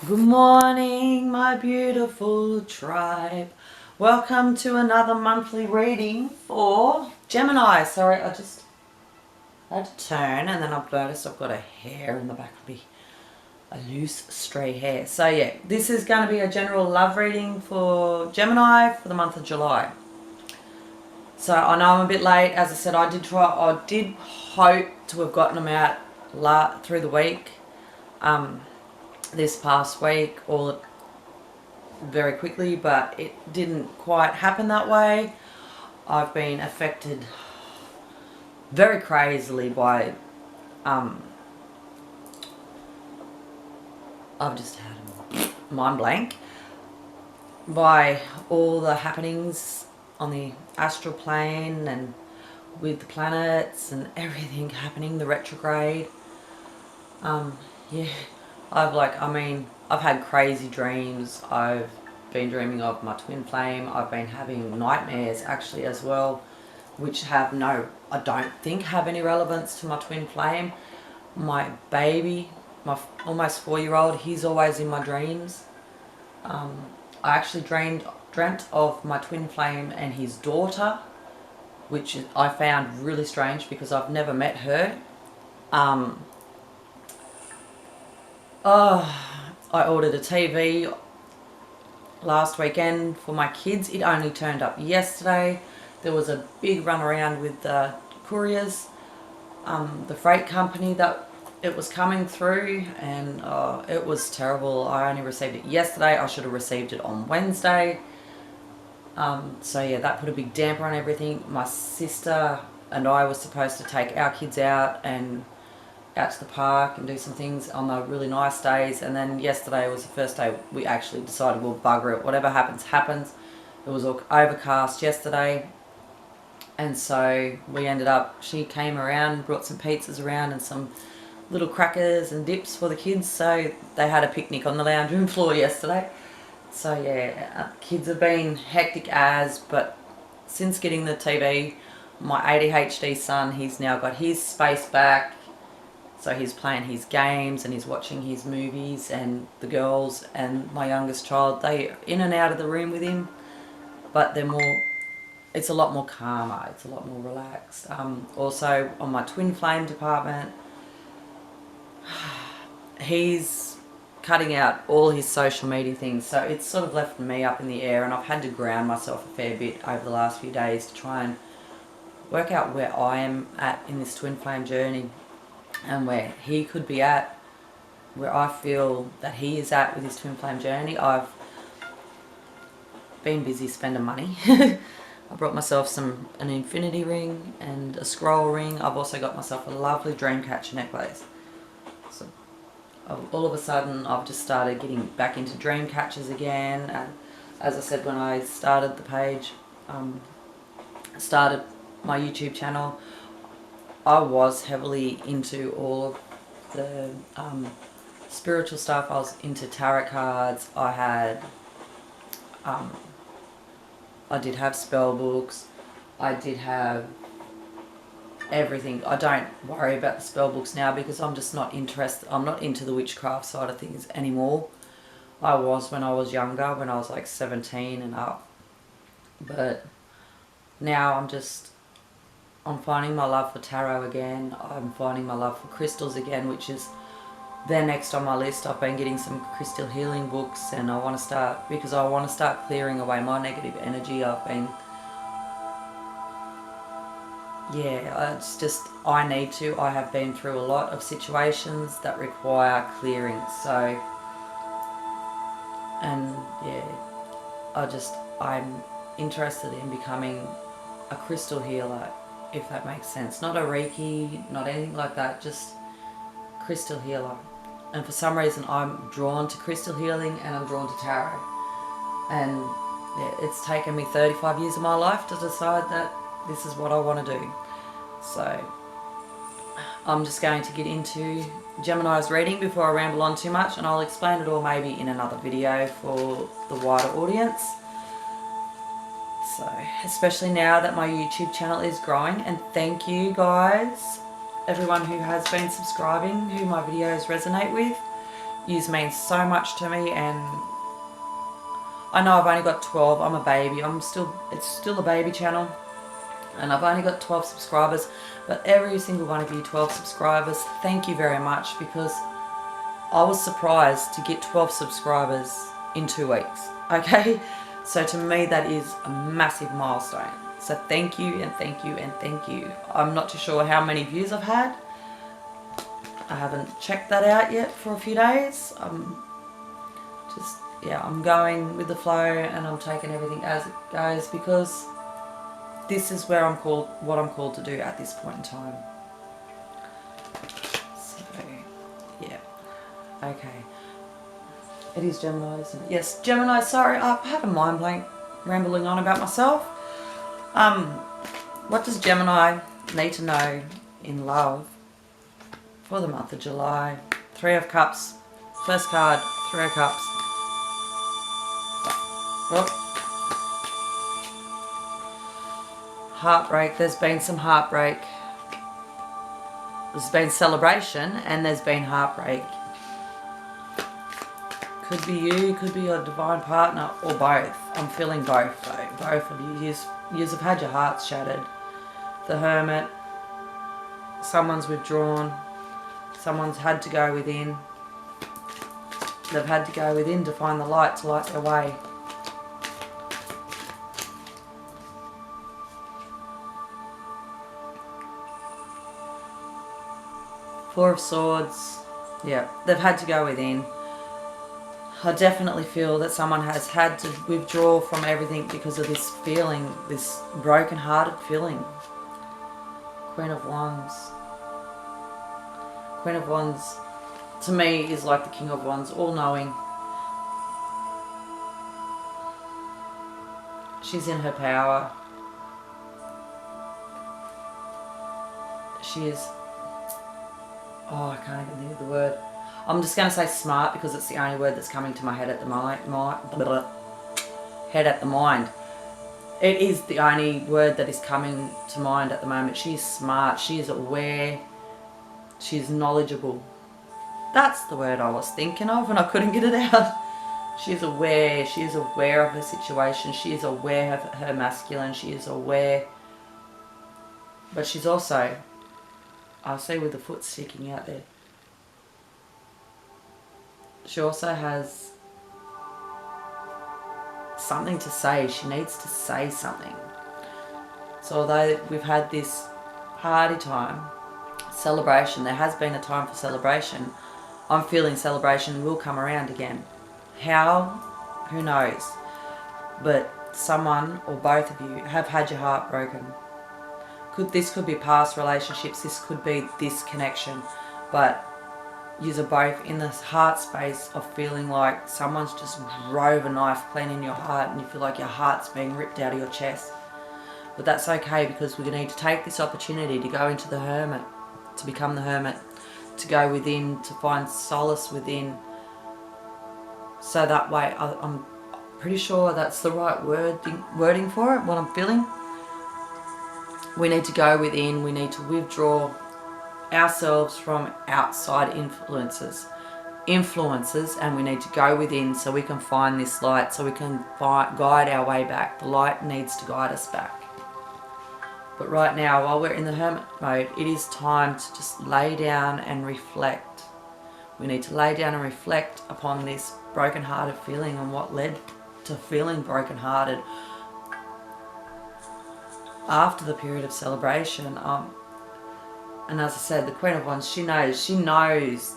Good morning, my beautiful tribe. Welcome to another monthly reading for Gemini. Sorry, I just had to turn and then I've noticed I've got a hair in the back of me. A loose stray hair. So yeah, this is going to be a general love reading for Gemini for the month of July. So I know I'm a bit late. As I said, I did hope to have gotten them out through the week. This past week, all very quickly, but it didn't quite happen that way. I've been affected very crazily by I've just had a mind blank by all the happenings on the astral plane and with the planets and everything happening, the retrograde. Yeah, I've had crazy dreams. I've been dreaming of my twin flame. I've been having nightmares actually as well, which I don't think have any relevance to my twin flame. My baby, my almost 4-year-old, he's always in my dreams. I actually dreamt of my twin flame and his daughter, which I found really strange because I've never met her. I ordered a TV last weekend for my kids. It only turned up yesterday. There was a big run around with the couriers, the freight company that it was coming through, and it was terrible. I only received it yesterday. I should have received it on Wednesday. So yeah, that put a big damper on everything. My sister and I were supposed to take our kids out to the park and do some things on the really nice days, and then yesterday was the first day we actually decided we'll bugger it. Whatever happens, happens. It was overcast yesterday, and so we ended up, she came around, brought some pizzas around and some little crackers and dips for the kids, so they had a picnic on the lounge room floor yesterday. So yeah, kids have been hectic but since getting the TV, my ADHD son, he's now got his space back. So he's playing his games and he's watching his movies, and the girls and my youngest child, they in and out of the room with him, but it's a lot more calmer, it's a lot more relaxed. Also on my twin flame department, he's cutting out all his social media things, so it's sort of left me up in the air, and I've had to ground myself a fair bit over the last few days to try and work out where I am at in this twin flame journey and where he could be at, where I feel that he is at with his twin flame journey. I've been busy spending money. I brought myself an infinity ring and a scroll ring. I've also got myself a lovely dream catcher necklace. So all of a sudden I've just started getting back into dream catchers again, and as I said when I started the page, started my YouTube channel, I was heavily into all of the spiritual stuff. I was into tarot cards. I did have spell books. I did have everything. I don't worry about the spell books now because I'm just not interested. I'm not into the witchcraft side of things anymore. I was when I was younger, when I was like 17 and up. But now I'm finding my love for tarot again. I'm finding my love for crystals again, which is they're next on my list. I've been getting some crystal healing books, and I want to start clearing away my negative energy. I have been through a lot of situations that require clearing. So, and yeah, I'm interested in becoming a crystal healer, if that makes sense. Not a Reiki, not anything like that, just crystal healer. And for some reason I'm drawn to crystal healing and I'm drawn to tarot. And yeah, it's taken me 35 years of my life to decide that this is what I want to do. So I'm just going to get into Gemini's reading before I ramble on too much, and I'll explain it all maybe in another video for the wider audience. So, especially now that my YouTube channel is growing, and thank you guys, everyone who has been subscribing, who my videos resonate with. Yous mean so much to me, and I know I've only got 12. I'm a baby. It's still a baby channel, and I've only got 12 subscribers, but every single one of you 12 subscribers, thank you very much, because I was surprised to get 12 subscribers in 2 weeks. Okay, so to me that is a massive milestone. So thank you, and thank you, and thank you. I'm not too sure how many views I've had. I haven't checked that out yet for a few days. I'm going with the flow, and I'm taking everything as it goes, because this is what I'm called to do at this point in time. So, yeah. Okay. It is Gemini, isn't it? Yes, Gemini. Sorry, I have a mind blank rambling on about myself. What does Gemini need to know in love for the month of July? 3 of Cups. First card, 3 of Cups. Oh. Heartbreak. There's been some heartbreak. There's been celebration, and there's been heartbreak. Could be you, could be your divine partner, or both. I'm feeling both though. Both of you. You have had your hearts shattered. The Hermit. Someone's withdrawn. Someone's had to go within. They've had to go within to find the light, to light their way. Four of Swords. Yeah, they've had to go within. I definitely feel that someone has had to withdraw from everything because of this feeling, this broken-hearted feeling. Queen of Wands. Queen of Wands, to me, is like the King of Wands, all-knowing. She's in her power. She is... Oh, I can't even think of the word. I'm just going to say smart, because it's the only word that's coming to my head at the mind. It is the only word that is coming to mind at the moment. She is smart. She is aware. She is knowledgeable. That's the word I was thinking of, and I couldn't get it out. She is aware. She is aware of her situation. She is aware of her masculine. She is aware. But she's also... I see with the foot sticking out there. She also has something to say. She needs to say something. So although we've had this party time, celebration, there has been a time for celebration, I'm feeling celebration will come around again. How? Who knows? But someone or both of you have had your heart broken. This could be past relationships, this could be this connection, but you're both in this heart space of feeling like someone's just drove a knife clean in your heart, and you feel like your heart's being ripped out of your chest. But that's okay, because we need to take this opportunity to go into the Hermit, to become the Hermit, to go within, to find solace within. So that way, I'm pretty sure that's the right wording for it, what I'm feeling. We need to go within, we need to withdraw ourselves from outside influences, and we need to go within so we can find this light, so we can guide our way back. The light needs to guide us back. But right now, while we're in the Hermit mode, it is time to just lay down and reflect. We need to lay down and reflect upon this broken-hearted feeling and what led to feeling broken-hearted after the period of celebration. And as I said, the Queen of Wands, she knows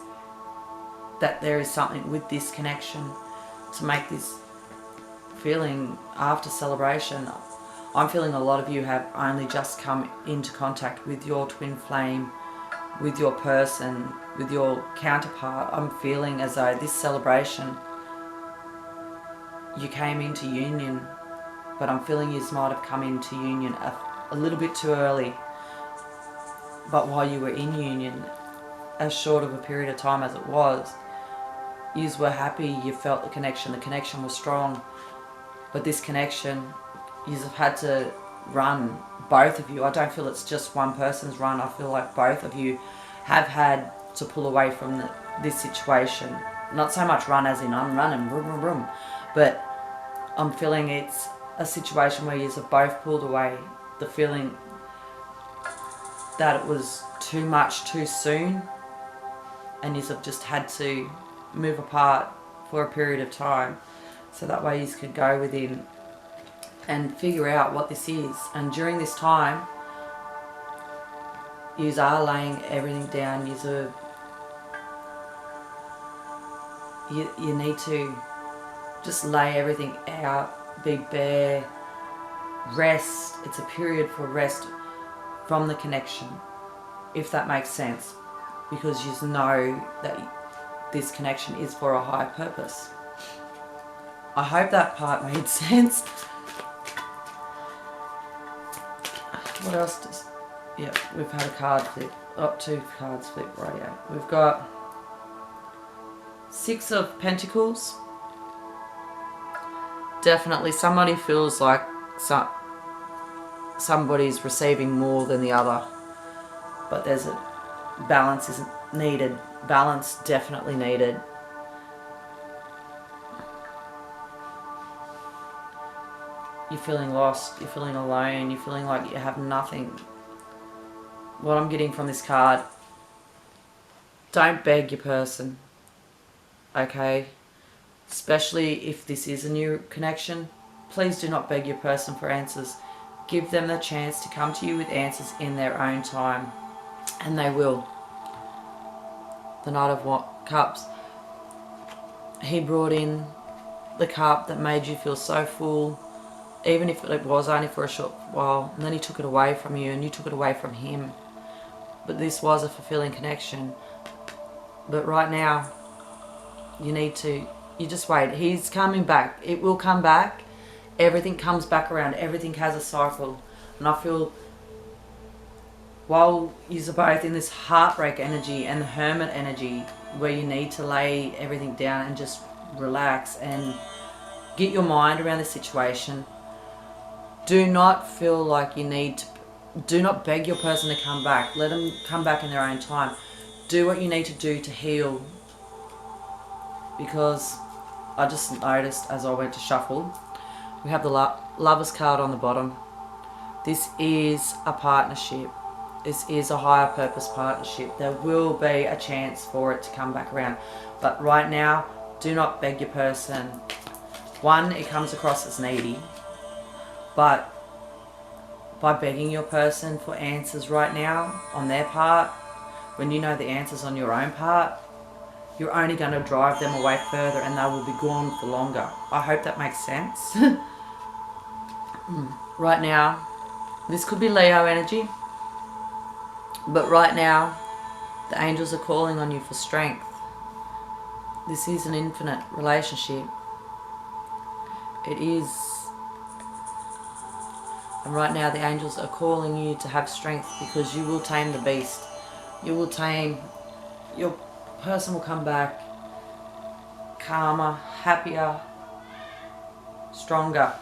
that there is something with this connection to make this feeling after celebration. I'm feeling a lot of you have only just come into contact with your twin flame, with your person, with your counterpart. I'm feeling as though this celebration, you came into union, but I'm feeling you might have come into union a little bit too early. But while you were in union, as short of a period of time as it was, you were happy, you felt the connection was strong. But this connection, you have had to run, both of you. I don't feel it's just one person's run. I feel like both of you have had to pull away from this situation Not so much run as in I'm running, vroom, vroom, vroom. But I'm feeling it's a situation where you have both pulled away. The feeling that it was too much too soon, and you have just had to move apart for a period of time, so that way you could go within and figure out what this is. And during this time, you are laying everything down. You need to just lay everything out, be bare, rest. It's a period for rest from the connection, if that makes sense, because you know that this connection is for a higher purpose. I hope that part made sense. What else does... Yeah, we've had a card flip. Oh, 2 cards flip, right, yeah. We've got 6 of Pentacles. Definitely somebody feels like somebody's receiving more than the other, but there's a balance is needed. Balance definitely needed. You're feeling lost, you're feeling alone, you're feeling like you have nothing. What I'm getting from this card, don't beg your person, okay? Especially if this is a new connection, please do not beg your person for answers. Give them the chance to come to you with answers in their own time, and they will. The Knight of Cups, he brought in the cup that made you feel so full, even if it was only for a short while, and then he took it away from you and you took it away from him. But this was a fulfilling connection. But right now, you just wait. He's coming back. It will come back. Everything comes back around. Everything has a cycle. And I feel, while you're both in this heartbreak energy and the hermit energy, where you need to lay everything down and just relax and get your mind around the situation, do not feel like you need to, do not beg your person to come back. Let them come back in their own time. Do what you need to do to heal. Because I just noticed as I went to shuffle, we have the Lover's card on the bottom. This is a partnership. This is a higher purpose partnership. There will be a chance for it to come back around. But right now, do not beg your person. One, it comes across as needy. But by begging your person for answers right now on their part, when you know the answers on your own part, you're only going to drive them away further and they will be gone for longer. I hope that makes sense. Right now, this could be Leo energy, but right now, the angels are calling on you for strength. This is an infinite relationship. It is. And right now, the angels are calling you to have strength, because you will tame the beast. You will tame, your person will come back calmer, happier, stronger.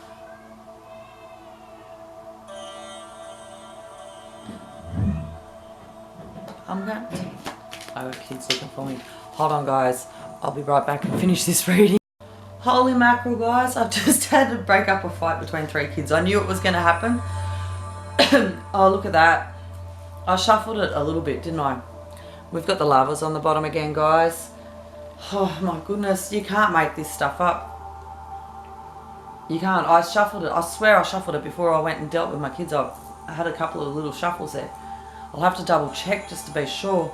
I'm going to... Oh, kids looking for me. Hold on, guys. I'll be right back and finish this reading. Holy mackerel, guys. I've just had to break up a fight between 3 kids. I knew it was going to happen. Oh, look at that. I shuffled it a little bit, didn't I? We've got the Lovers on the bottom again, guys. Oh, my goodness. You can't make this stuff up. You can't. I shuffled it. I swear I shuffled it before I went and dealt with my kids. I had a couple of little shuffles there. I'll have to double check just to be sure.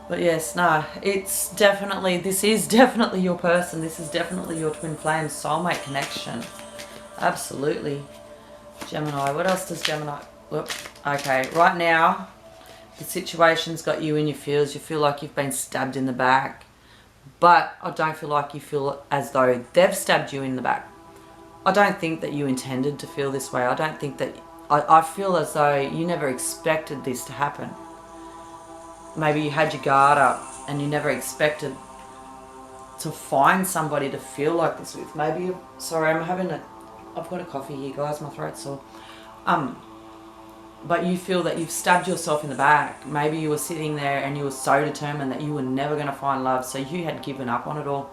But yes, no, it's definitely, this is definitely your person. This is definitely your twin flame soulmate connection. Absolutely. Gemini, what else does Gemini... Look, okay, right now, the situation's got you in your feels. You feel like you've been stabbed in the back. But I don't feel like you feel as though they've stabbed you in the back. I don't think that you intended to feel this way. I don't think that... I feel as though you never expected this to happen. Maybe you had your guard up and you never expected to find somebody to feel like this with. Maybe, sorry, I've got a coffee here, guys, my throat's sore. but you feel that you've stabbed yourself in the back. Maybe you were sitting there and you were so determined that you were never going to find love, so you had given up on it all.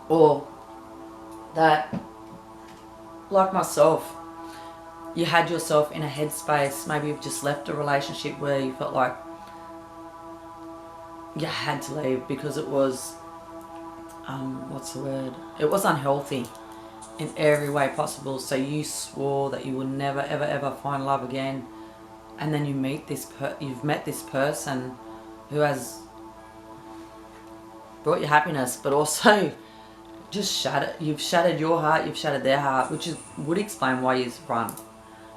Or that, like myself, you had yourself in a headspace. Maybe you've just left a relationship where you felt like you had to leave because it was, what's the word? It was unhealthy in every way possible. So you swore that you would never, ever, ever find love again. And then you meet you've met this person who has brought you happiness, but also just you've shattered your heart, you've shattered their heart, which would explain why you've run.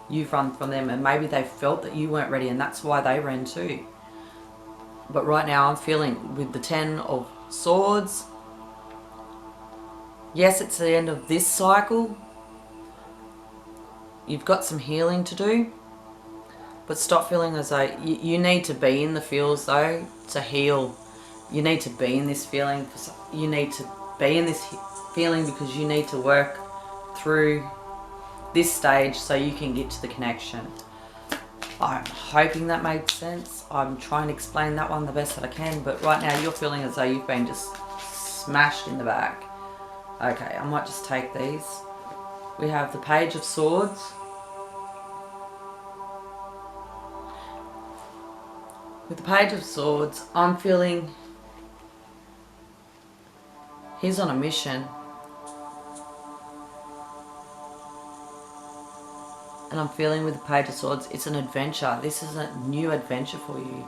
You've run from them, and maybe they felt that you weren't ready, and that's why they ran too. But right now I'm feeling with the 10 of Swords, yes, it's the end of this cycle. You've got some healing to do, but stop feeling as though you need to be in the feels though to heal. You need to be in this feeling. You need to be in this feeling because you need to work through this stage so you can get to the connection. I'm hoping that made sense. I'm trying to explain that one the best that I can, but right now you're feeling as though you've been just smashed in the back. Okay, I might just take these. We have the Page of Swords. With the Page of Swords, I'm feeling he's on a mission. And I'm feeling with the Page of Swords, it's an adventure. This is a new adventure for you.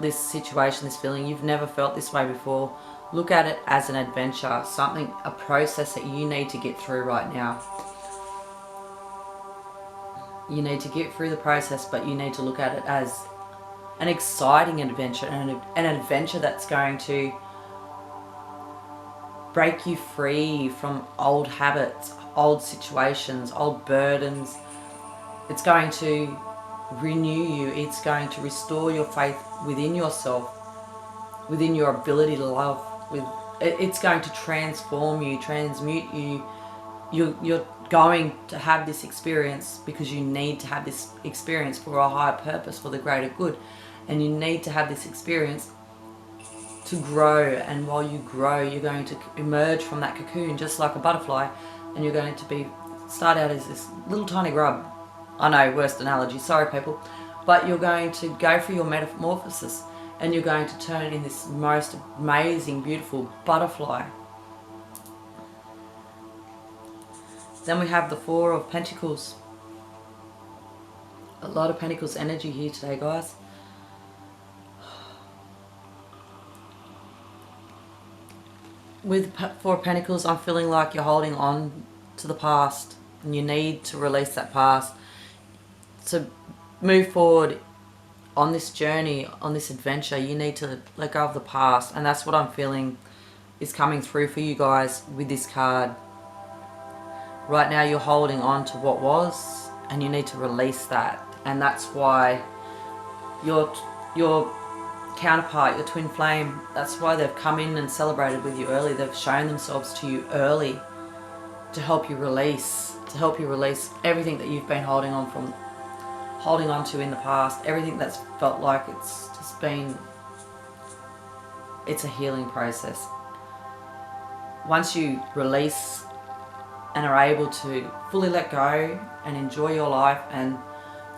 This situation, this feeling, you've never felt this way before. Look at it as an adventure, something, a process that you need to get through right now. You need to get through the process, but you need to look at it as an exciting adventure, and an adventure that's going to break you free from old habits, old situations, old burdens. It's going to renew you. It's going to restore your faith within yourself, within your ability to love. It's going to transform you, transmute you. You're going to have this experience because you need to have this experience for a higher purpose, for the greater good. And you need to have this experience to grow, and while you grow, you're going to emerge from that cocoon just like a butterfly, and you're going to start out as this little tiny grub. I know, worst analogy, sorry people, but you're going to go through your metamorphosis, and you're going to turn in this most amazing, beautiful butterfly. Then we have the Four of Pentacles. A lot of Pentacles energy here today, guys. With Four of Pentacles, I'm feeling like you're holding on to the past, and you need to release that past to move forward on this journey, on this adventure. You need to let go of the past, and that's what I'm feeling is coming through for you guys with this card. Right now you're holding on to what was, and you need to release that, and that's why your counterpart, your twin flame, that's why they've come in and celebrated with you early. They've shown themselves to you early to help you release, everything that you've been holding on to in the past, everything that's felt like it's a healing process. Once you release and are able to fully let go and enjoy your life and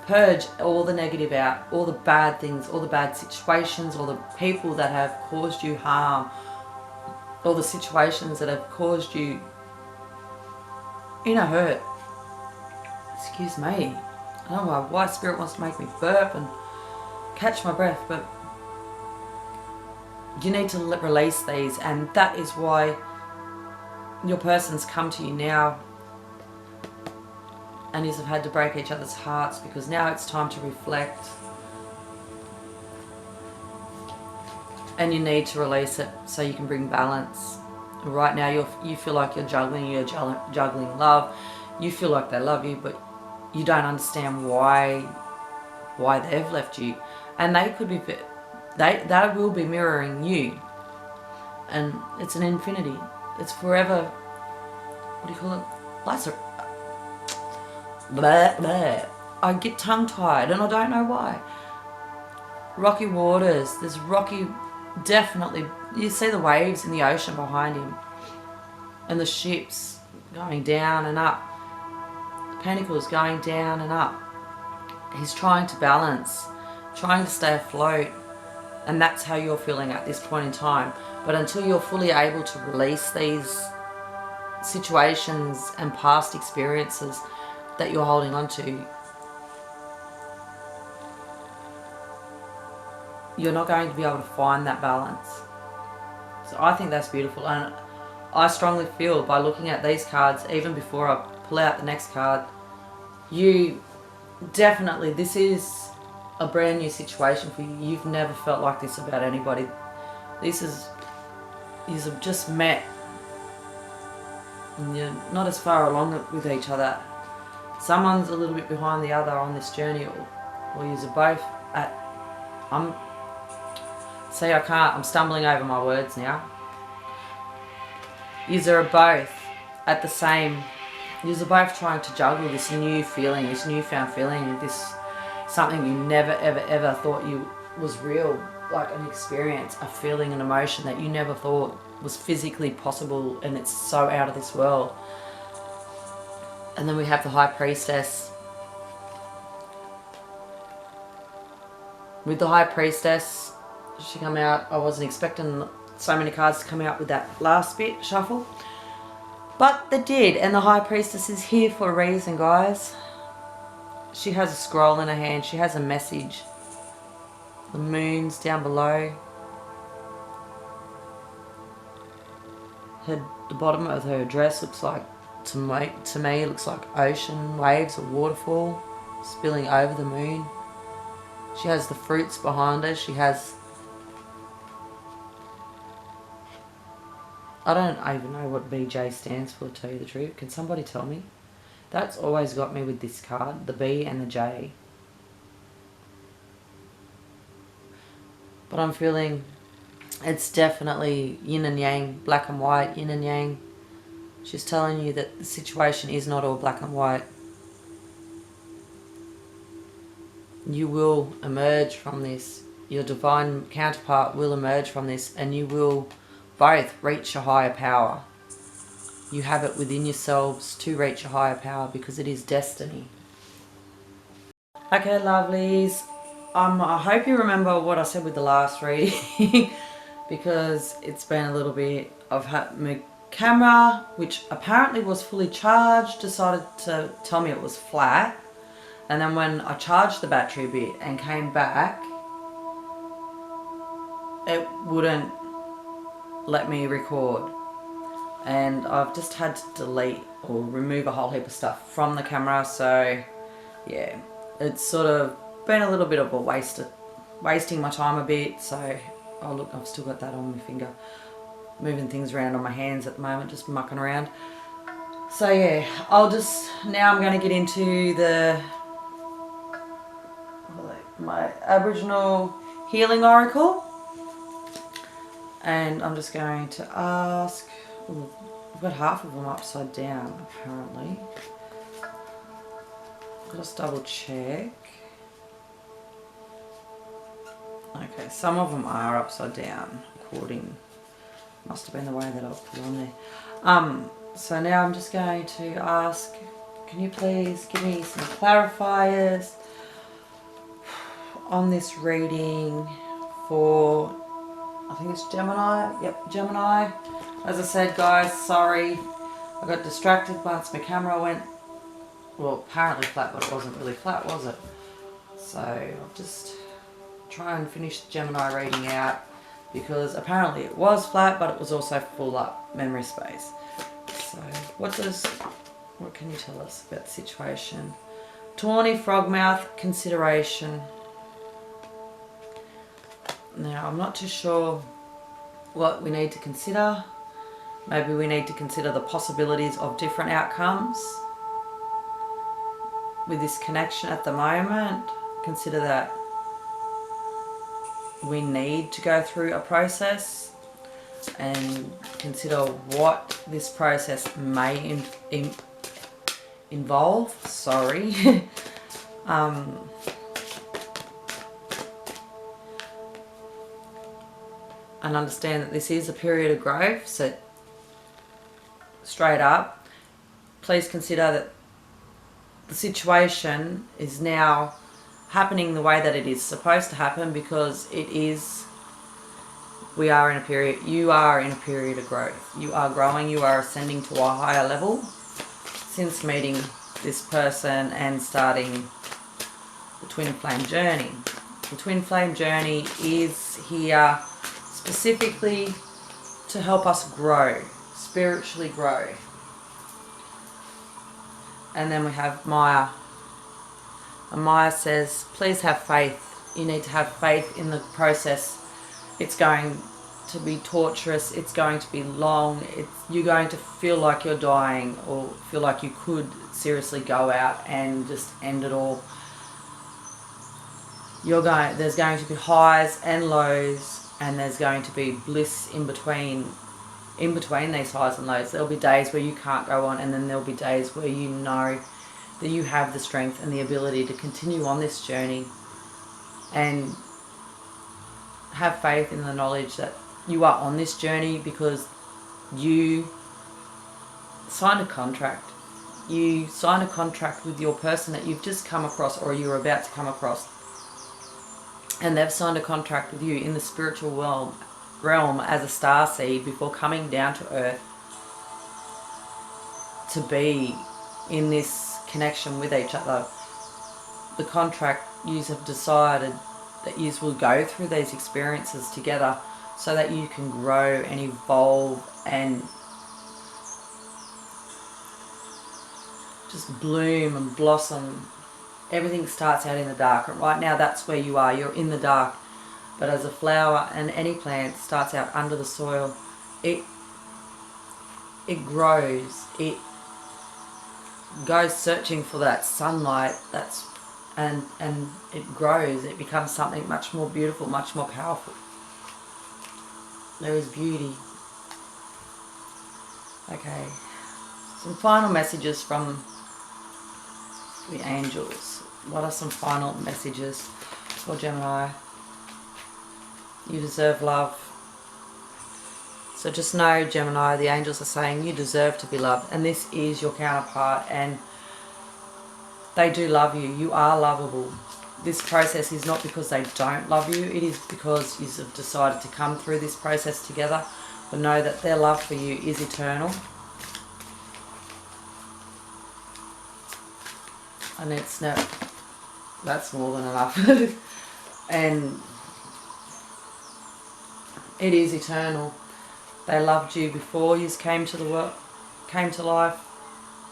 purge all the negative out, all the bad things, all the bad situations, all the people that have caused you harm, all the situations that have caused you inner hurt. Excuse me. I don't know why Spirit wants to make me burp and catch my breath, but you need to release these, and that is why your person's come to you now, and you have had to break each other's hearts, because now it's time to reflect, and you need to release it so you can bring balance. Right now you feel like you're juggling love. You feel like they love you, but you don't understand why they've left you, and they could be they will be mirroring you, and it's an infinity. It's forever. What do you call it? blah, blah. I get tongue-tied and I don't know why. Rocky waters. There's rocky, definitely. You see the waves in the ocean behind him. And the ships going down and up. The pentacles going down and up. He's trying to balance, trying to stay afloat. And that's how you're feeling at this point in time. But until you're fully able to release these situations and past experiences that you're holding on to, you're not going to be able to find that balance. So I think that's beautiful. And I strongly feel by looking at these cards, even before I pull out the next card, you definitely, this is a brand new situation for you. You've never felt like this about anybody. This is, you've just met and you're not as far along with each other. Someone's a little bit behind the other on this journey, or you're both at, I'm stumbling over my words now. You're both at the same, you're both trying to juggle this new feeling, this newfound feeling, this something you never ever thought you was real, like an experience, a feeling, an emotion that you never thought was physically possible, and it's so out of this world. And then we have the High Priestess. With the High Priestess, she come out, I wasn't expecting so many cards to come out with that last bit shuffle, but they did. And the High Priestess is here for a reason, guys. She has a scroll in her hand, she has a message. The moon's down below. The bottom of her dress looks like, to me looks like ocean waves or waterfall spilling over the moon. She has the fruits behind her. She has, I don't even know what BJ stands for, to tell you the truth. Can somebody tell me? That's always got me with this card, the B and the J. But I'm feeling it's definitely yin and yang, black and white, yin and yang. She's telling you that the situation is not all black and white. You will emerge from this. Your divine counterpart will emerge from this, and you will both reach a higher power. You have it within yourselves to reach a higher power because it is destiny. Okay, lovelies. I hope you remember what I said with the last reading because it's been a little bit. I've had my camera, which apparently was fully charged, decided to tell me it was flat. And then when I charged the battery a bit and came back, it wouldn't let me record. And I've just had to delete or remove a whole heap of stuff from the camera. So yeah, it's sort of been a little bit of a wasting my time a bit. So, oh look, I've still got that on my finger. Moving things around on my hands at the moment, just mucking around. So yeah, now I'm going to get into my Aboriginal Healing Oracle. And I'm just going to ask, I've got half of them upside down apparently. I'll just double check. Okay, some of them are upside down, must have been the way that I've put on there. So now I'm just going to ask, can you please give me some clarifiers on this reading for, I think it's Gemini. Yep, Gemini. As I said, guys, sorry. I got distracted once my camera went, well, apparently flat, but it wasn't really flat, was it? So I'll just try and finish the Gemini reading out because apparently it was flat, but it was also full up memory space. So what can you tell us about the situation? Tawny, frogmouth, consideration. Now, I'm not too sure what we need to consider. Maybe we need to consider the possibilities of different outcomes with this connection at the moment. Consider that we need to go through a process and consider what this process may involve. Sorry. And understand that this is a period of growth. So straight up, please consider that the situation is now happening the way that it is supposed to happen, because we are in a period, you are in a period of growth. You are growing, you are ascending to a higher level since meeting this person and starting the twin flame journey. The twin flame journey is here specifically to help us grow, spiritually grow. And then we have Maya. And Maya says, please have faith. You need to have faith in the process. It's going to be torturous. It's going to be long. You're going to feel like you're dying, or feel like you could seriously go out and just end it all. There's going to be highs and lows, and there's going to be bliss in between these highs and lows. There'll be days where you can't go on, and then there'll be days where you know that you have the strength and the ability to continue on this journey, and have faith in the knowledge that you are on this journey because you signed a contract. You signed a contract with your person that you've just come across, or you're about to come across. And they've signed a contract with you in the spiritual realm as a starseed before coming down to earth to be in this connection with each other. The contract, you have decided that you will go through these experiences together so that you can grow and evolve and just bloom and blossom. Everything starts out in the dark, and right now that's where you are. You're in the dark. But as a flower and any plant starts out under the soil, it grows. It goes searching for that sunlight. And it grows. It becomes something much more beautiful, much more powerful. There is beauty. Okay. Some final messages from the angels. What are some final messages for Gemini? You deserve love. So just know, Gemini, the angels are saying you deserve to be loved, and this is your counterpart, and they do love you. You are lovable. This process is not because they don't love you. It is because you have decided to come through this process together. But know that their love for you is eternal. And that's more than enough. And it is eternal. They loved you before you came to the world, came to life,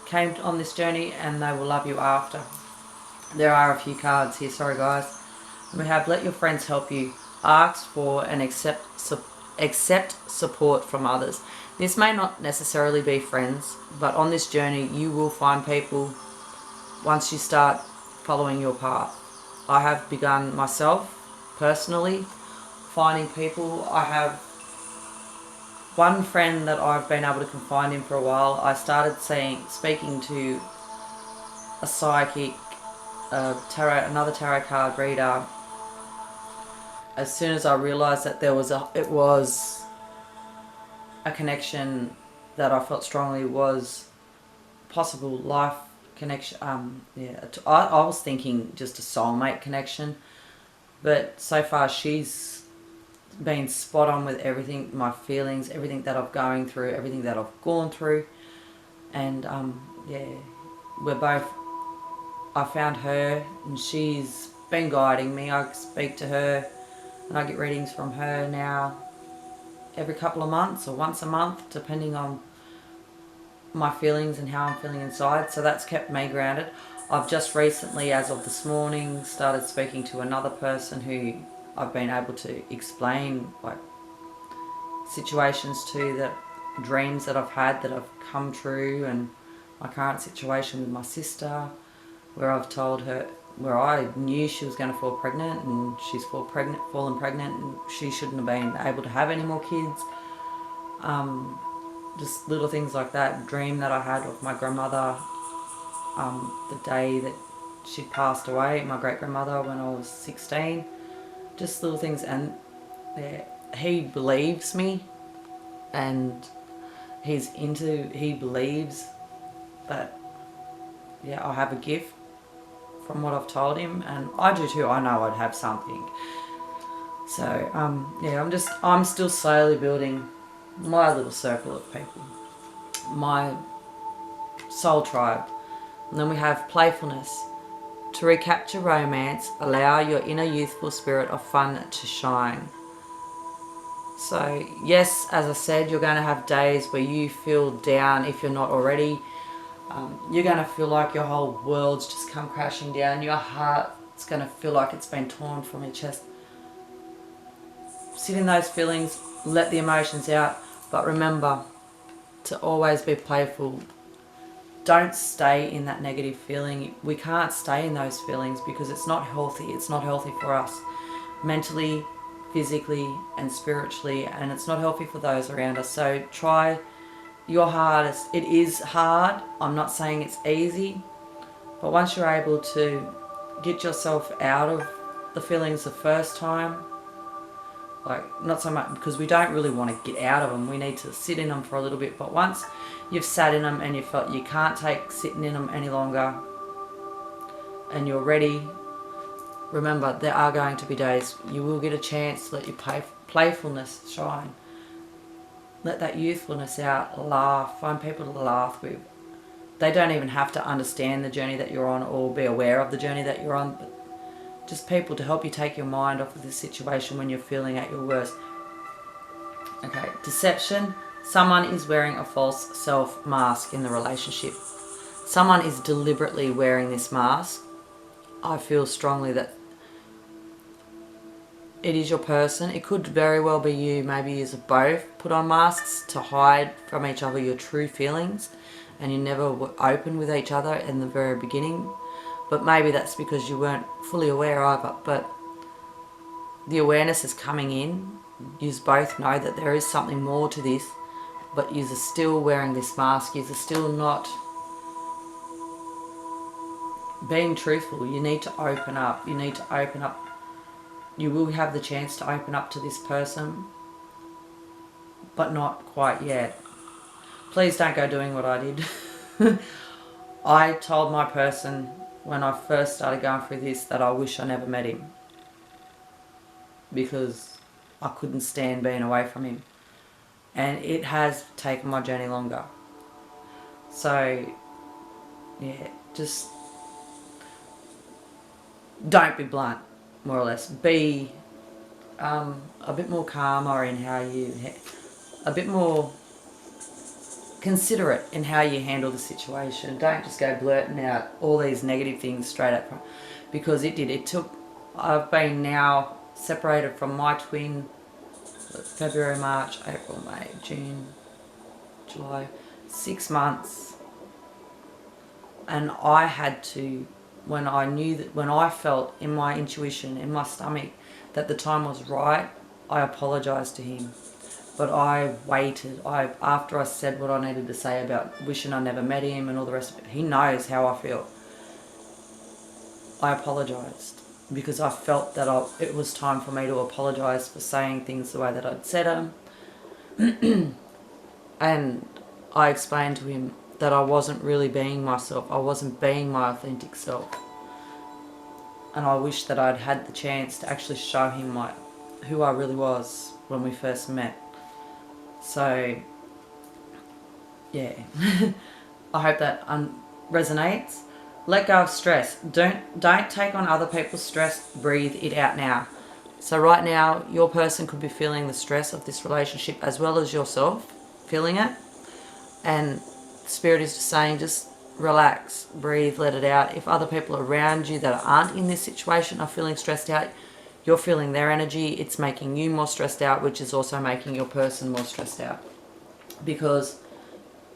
came on this journey, and they will love you after. There are a few cards here, sorry guys. We have let your friends help you, ask for and accept support from others. This may not necessarily be friends, but on this journey you will find people once you start following your path. I have begun myself, personally, finding people. I have one friend that I've been able to confide in for a while. I started speaking to a psychic, another tarot card reader, as soon as I realised that it was a connection that I felt strongly was possible life connection. I was thinking just a soulmate connection, but so far she's been spot on with everything, my feelings, everything that I've going through, everything that I've gone through, and I found her and she's been guiding me. I speak to her and I get readings from her now every couple of months or once a month, depending on my feelings and how I'm feeling inside. So that's kept me grounded. I've just recently, as of this morning, started speaking to another person who I've been able to explain like situations to, that dreams that I've had that have come true, and my current situation with my sister, where I've told her, where I knew she was going to fall pregnant, and she's fallen pregnant, and she shouldn't have been able to have any more kids. Just little things like that. Dream that I had of my grandmother the day that she passed away, my great-grandmother, when I was 16. Just little things. And yeah, he believes me, and he believes that, yeah, I have a gift from what I've told him, and I do too. I know I'd have something. So yeah, I'm still slowly building my little circle of people, my soul tribe. And then we have playfulness. To recapture romance, allow your inner youthful spirit of fun to shine. So yes, as I said, you're going to have days where you feel down if you're not already. You're going to feel like your whole world's just come crashing down. Your heart's going to feel like it's been torn from your chest. Sit in those feelings, let the emotions out, but remember to always be playful. Don't stay in that negative feeling. We can't stay in those feelings because it's not healthy. It's not healthy for us mentally, physically and spiritually, and it's not healthy for those around us. So try your hardest. It is hard. I'm not saying it's easy, but once you're able to get yourself out of the feelings the first time, like, not so much because we don't really want to get out of them. We need to sit in them for a little bit. But once you've sat in them and you felt you can't take sitting in them any longer and you're ready, remember there are going to be days you will get a chance to let your playfulness shine. Let that youthfulness out. Laugh. Find people to laugh with. They don't even have to understand the journey that you're on or be aware of the journey that you're on, but just people to help you take your mind off of the situation when you're feeling at your worst. Okay, deception. Someone is wearing a false self mask in the relationship. Someone is deliberately wearing this mask. I feel strongly that it is your person. It could very well be you. Maybe you both put on masks to hide from each other your true feelings, and you never were open with each other in the very beginning. But maybe that's because you weren't fully aware either. But the awareness is coming in. You both know that there is something more to this, but you are still wearing this mask. You are still not being truthful. You need to open up. You need to open up. You will have the chance to open up to this person, but not quite yet. Please don't go doing what I did. I told my person when I first started going through this that I wish I never met him, because I couldn't stand being away from him, and it has taken my journey longer. So yeah, just don't be blunt, more or less. Be a bit more calmer in how you, a bit more considerate in how you handle the situation. Don't just go blurting out all these negative things straight up, because it took, I've been now separated from my twin February, March, April, May, June, July, 6 months. And I had to, when I knew that, when I felt in my intuition, in my stomach, that the time was right, I apologized to him. But I waited. After I said what I needed to say about wishing I never met him and all the rest of it, he knows how I feel. I apologised because I felt that it was time for me to apologise for saying things the way that I'd said them. And I explained to him that I wasn't really being myself. I wasn't being my authentic self. And I wish that I'd had the chance to actually show him who I really was when we first met. So, yeah, I hope that resonates. Let go of stress. Don't take on other people's stress. Breathe it out now. So right now, your person could be feeling the stress of this relationship as well as yourself feeling it. And Spirit is just saying, just relax, breathe, let it out. If other people around you that aren't in this situation are feeling stressed out, you're feeling their energy, it's making you more stressed out, which is also making your person more stressed out. Because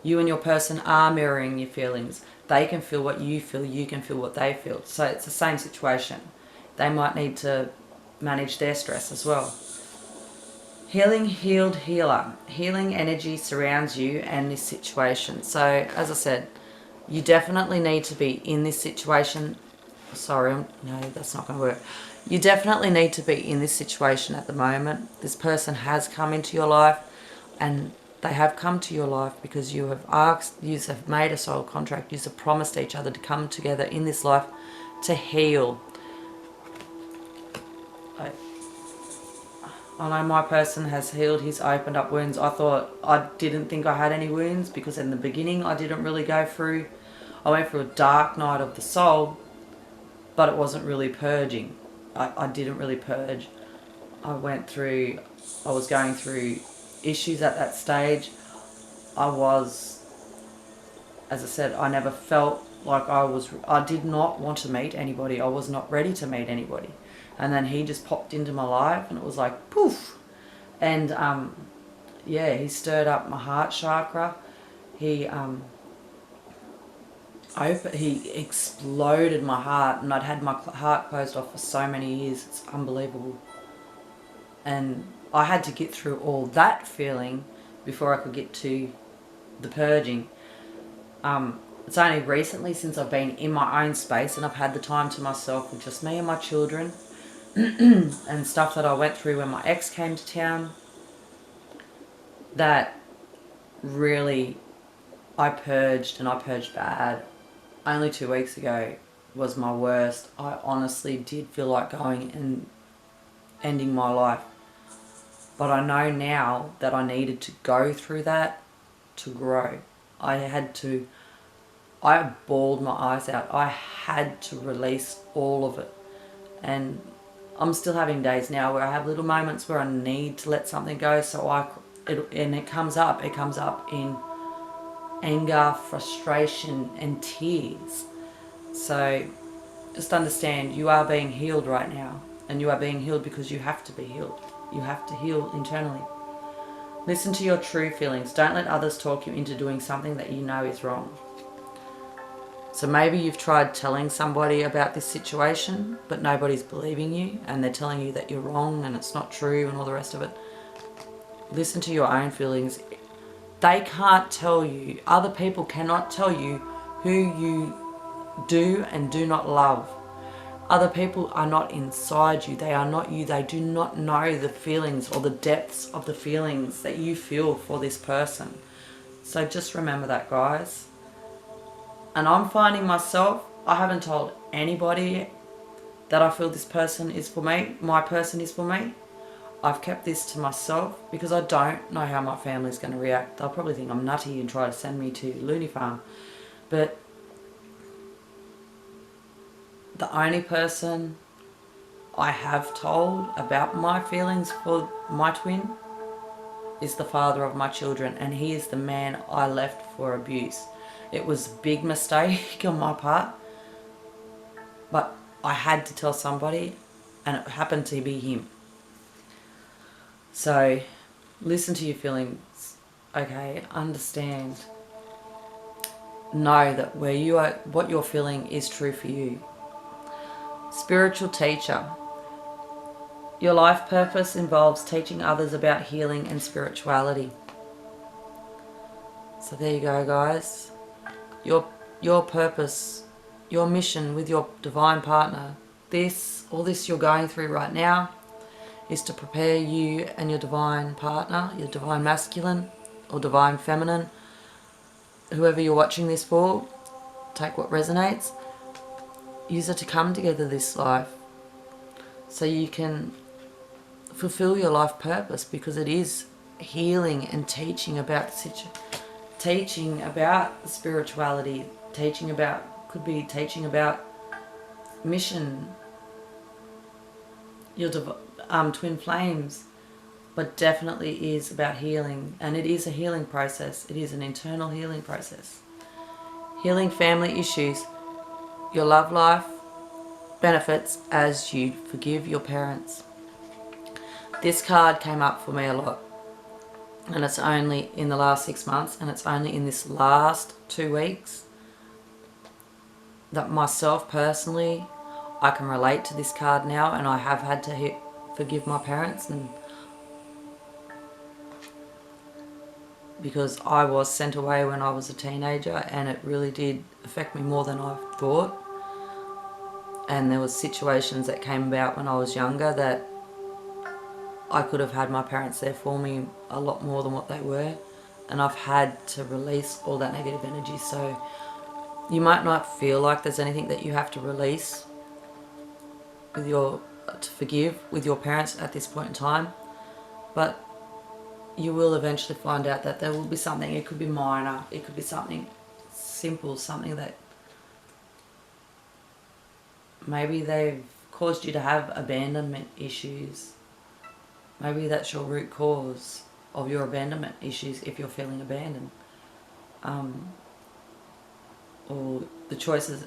you and your person are mirroring your feelings. They can feel what you feel, you can feel what they feel. So it's the same situation. They might need to manage their stress as well. Healing, healed, healer. Healing energy surrounds you and this situation. So as I said, You definitely need to be in this situation. Sorry, no, that's not going to work. You definitely need to be in this situation at the moment. This person has come into your life, and they have come to your life because you have asked, you have made a soul contract, you have promised each other to come together in this life to heal. I know my person has healed. He's opened up wounds. I didn't think I had any wounds because in the beginning I didn't really go through. I went through a dark night of the soul, but it wasn't really purging. I didn't really purge. I was going through issues at that stage. As I said, I never felt like I did not want to meet anybody. I was not ready to meet anybody. And then he just popped into my life and it was like poof. And he stirred up my heart chakra. He exploded my heart, and I'd had my heart closed off for so many years. It's unbelievable. And I had to get through all that feeling before I could get to the purging. It's only recently since I've been in my own space and I've had the time to myself with just me and my children and stuff that I went through when my ex came to town, that really I purged, and I purged bad. Only 2 weeks ago was my worst. I honestly did feel like going and ending my life. But I know now that I needed to go through that to grow. I bawled my eyes out. I had to release all of it. And I'm still having days now where I have little moments where I need to let something go. It comes up in anger, frustration, and tears. So just understand, you are being healed right now. And you are being healed because you have to be healed. You have to heal internally. Listen to your true feelings. Don't let others talk you into doing something that you know is wrong. So maybe you've tried telling somebody about this situation, but nobody's believing you, and they're telling you that you're wrong and it's not true and all the rest of it. Listen to your own feelings. They can't tell you, other people cannot tell you who you do and do not love. Other people are not inside you. They are not you. They do not know the feelings or the depths of the feelings that you feel for this person. So just remember that, guys. And I'm finding myself, I haven't told anybody that I feel this person is for me, my person is for me. I've kept this to myself because I don't know how my family's going to react. They'll probably think I'm nutty and try to send me to Looney Farm. But the only person I have told about my feelings for my twin is the father of my children, and he is the man I left for abuse. It was a big mistake on my part, but I had to tell somebody, and it happened to be him. So listen to your feelings, okay? Understand. Know that where you are, what you're feeling is true for you. Spiritual teacher. Your life purpose involves teaching others about healing and spirituality. So there you go, guys. Your purpose, your mission with your divine partner, all this you're going through right now is to prepare you and your divine partner, your divine masculine or divine feminine, whoever you're watching this for, take what resonates, use it to come together this life so you can fulfill your life purpose, because it is healing and teaching about spirituality, could be teaching about mission, your twin flames, but definitely is about healing. And it is a healing process. It is an internal healing process. Healing family issues. Your love life benefits as you forgive your parents. This card came up for me a lot, and it's only in the last 6 months, and it's only in this last 2 weeks that myself personally, I can relate to this card now, and I have had to forgive my parents. And because I was sent away when I was a teenager, and it really did affect me more than I thought. And there was situations that came about when I was younger that I could have had my parents there for me a lot more than what they were, and I've had to release all that negative energy. So you might not feel like there's anything that you have to release with to forgive with your parents at this point in time, but you will eventually find out that there will be something. It could be minor, it could be something simple, something that maybe they've caused you to have abandonment issues. Maybe that's your root cause of your abandonment issues if you're feeling abandoned. Or the choices.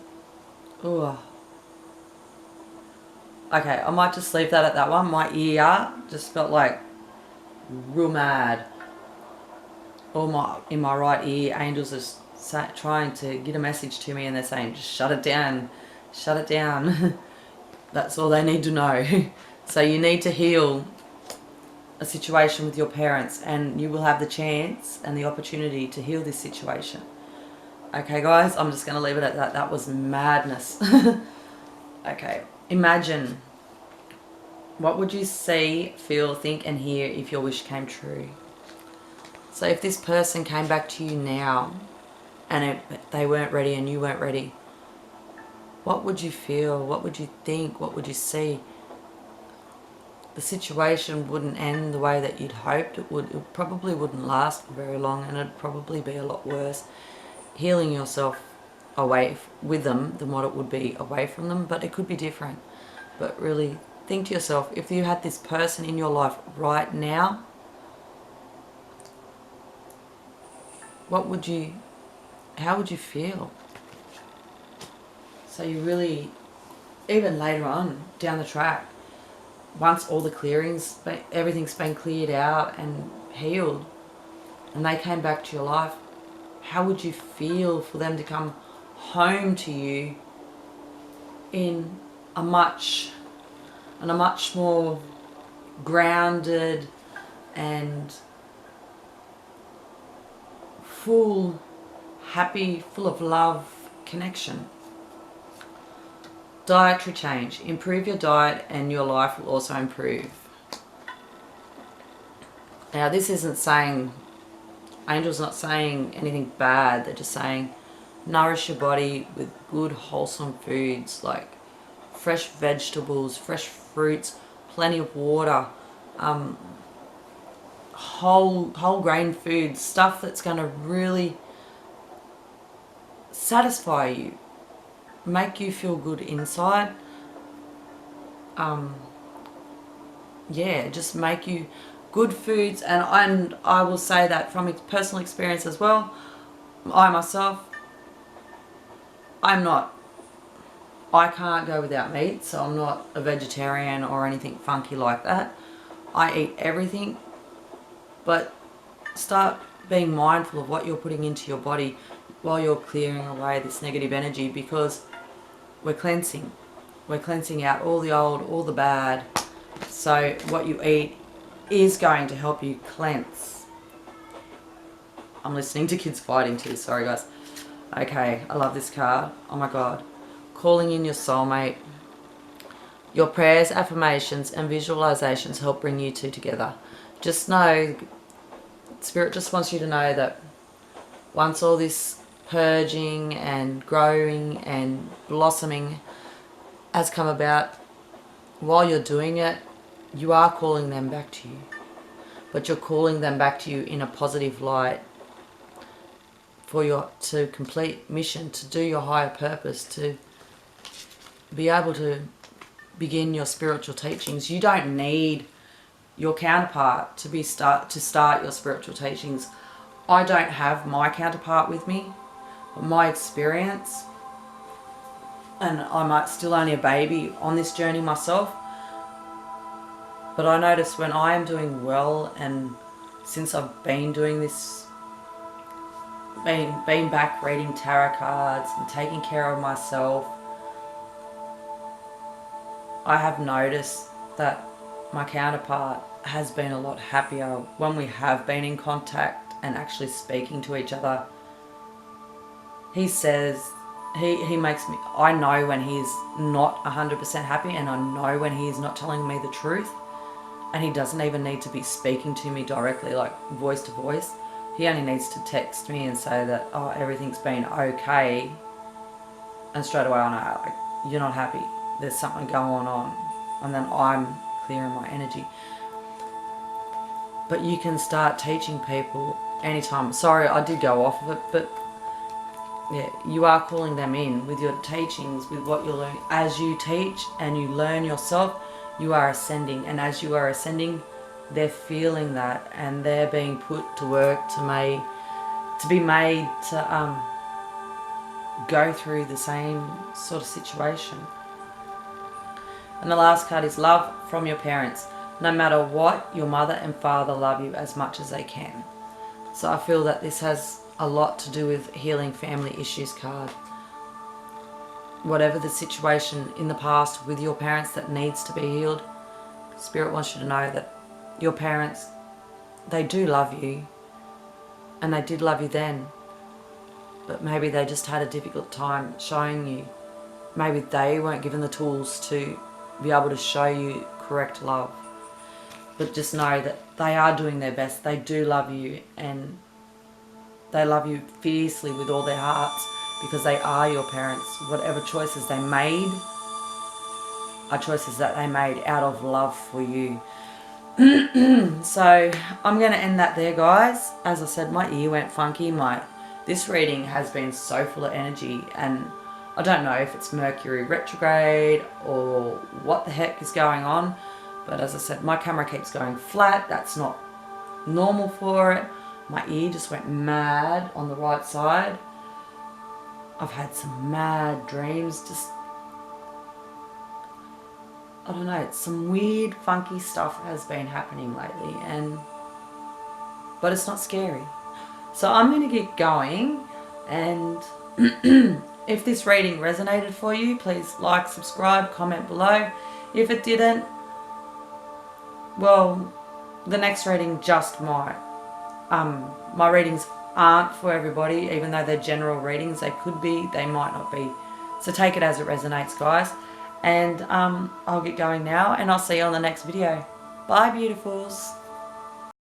Ooh. Okay, I might just leave that at that one. My ear just felt like real mad. In my right ear, angels are trying to get a message to me, and they're saying, just shut it down. Shut it down. That's all they need to know. So you need to heal a situation with your parents, and you will have the chance and the opportunity to heal this situation. Okay guys, I'm just going to leave it at that. That was madness. Okay, imagine, what would you see, feel, think and hear if your wish came true? So if this person came back to you now and they weren't ready and you weren't ready, what would you feel? What would you think? What would you see? The situation wouldn't end the way that you'd hoped it would. It probably wouldn't last very long, and it'd probably be a lot worse healing yourself away with them than what it would be away from them. But it could be different. But really think to yourself, if you had this person in your life right now, how would you feel? So you really, even later on down the track, once all the clearings, everything's been cleared out and healed, and they came back to your life, how would you feel for them to come home to you in a much more grounded and full, happy, full of love connection? Dietary change. Improve your diet and your life will also improve. Now this isn't saying, Angel's not saying anything bad. They're just saying nourish your body with good wholesome foods like fresh vegetables, fresh fruits, plenty of water, whole grain foods, stuff that's going to really satisfy you, make you feel good inside. Just make you good foods. And I will say that from personal experience as well. I myself, I can't go without meat, so I'm not a vegetarian or anything funky like that. I eat everything, but start being mindful of what you're putting into your body while you're clearing away this negative energy, because we're cleansing out all the old, all the bad. So what you eat is going to help you cleanse. I'm listening to kids fighting too, sorry guys. Okay, I love this card. Oh my god. Calling in your soulmate. Your prayers, affirmations and visualizations help bring you two together. Just know, Spirit just wants you to know that once all this purging and growing and blossoming has come about, while you're doing it, you are calling them back to you. But you're calling them back to you in a positive light to complete mission, to do your higher purpose, to be able to begin your spiritual teachings. You don't need your counterpart to start your spiritual teachings. I don't have my counterpart with me. My experience, and I might still only a baby on this journey myself, but I notice when I am doing well, and since I've been doing this, been back reading tarot cards and taking care of myself, I have noticed that my counterpart has been a lot happier when we have been in contact and actually speaking to each other. He says, he makes me, I know when he's not 100% happy, and I know when he's not telling me the truth. And he doesn't even need to be speaking to me directly, like voice to voice. He only needs to text me and say that, oh, everything's been okay. And straight away I know, like, you're not happy. There's something going on. And then I'm clearing my energy. But you can start teaching people anytime. Sorry, I did go off of it, but yeah, you are calling them in with your teachings, with what you're learning. As you teach and you learn yourself, you are ascending. And as you are ascending, they're feeling that, and they're being put to work to be made to go through the same sort of situation. And the last card is love from your parents. No matter what, your mother and father love you as much as they can. So I feel that this has a lot to do with healing family issues card. Whatever the situation in the past with your parents that needs to be healed, Spirit wants you to know that your parents, they do love you, and they did love you then, but maybe they just had a difficult time showing you. Maybe they weren't given the tools to be able to show you correct love. But just know that they are doing their best. They do love you, and they love you fiercely with all their hearts, because they are your parents. Whatever choices they made are choices that they made out of love for you. So I'm going to end that there, guys. As I said, my ear went funky. This reading has been so full of energy, and I don't know if it's Mercury retrograde or what the heck is going on. But as I said, my camera keeps going flat. That's not normal for it. My ear just went mad on the right side. I've had some mad dreams. Just, I don't know, some weird, funky stuff has been happening lately, but it's not scary. So I'm going to get going, and if this reading resonated for you, please like, subscribe, comment below. If it didn't, well, the next reading just might. My readings aren't for everybody, even though they're general readings. They could be, they might not be. So take it as it resonates, guys. And I'll get going now, and I'll see you on the next video. Bye, beautifuls.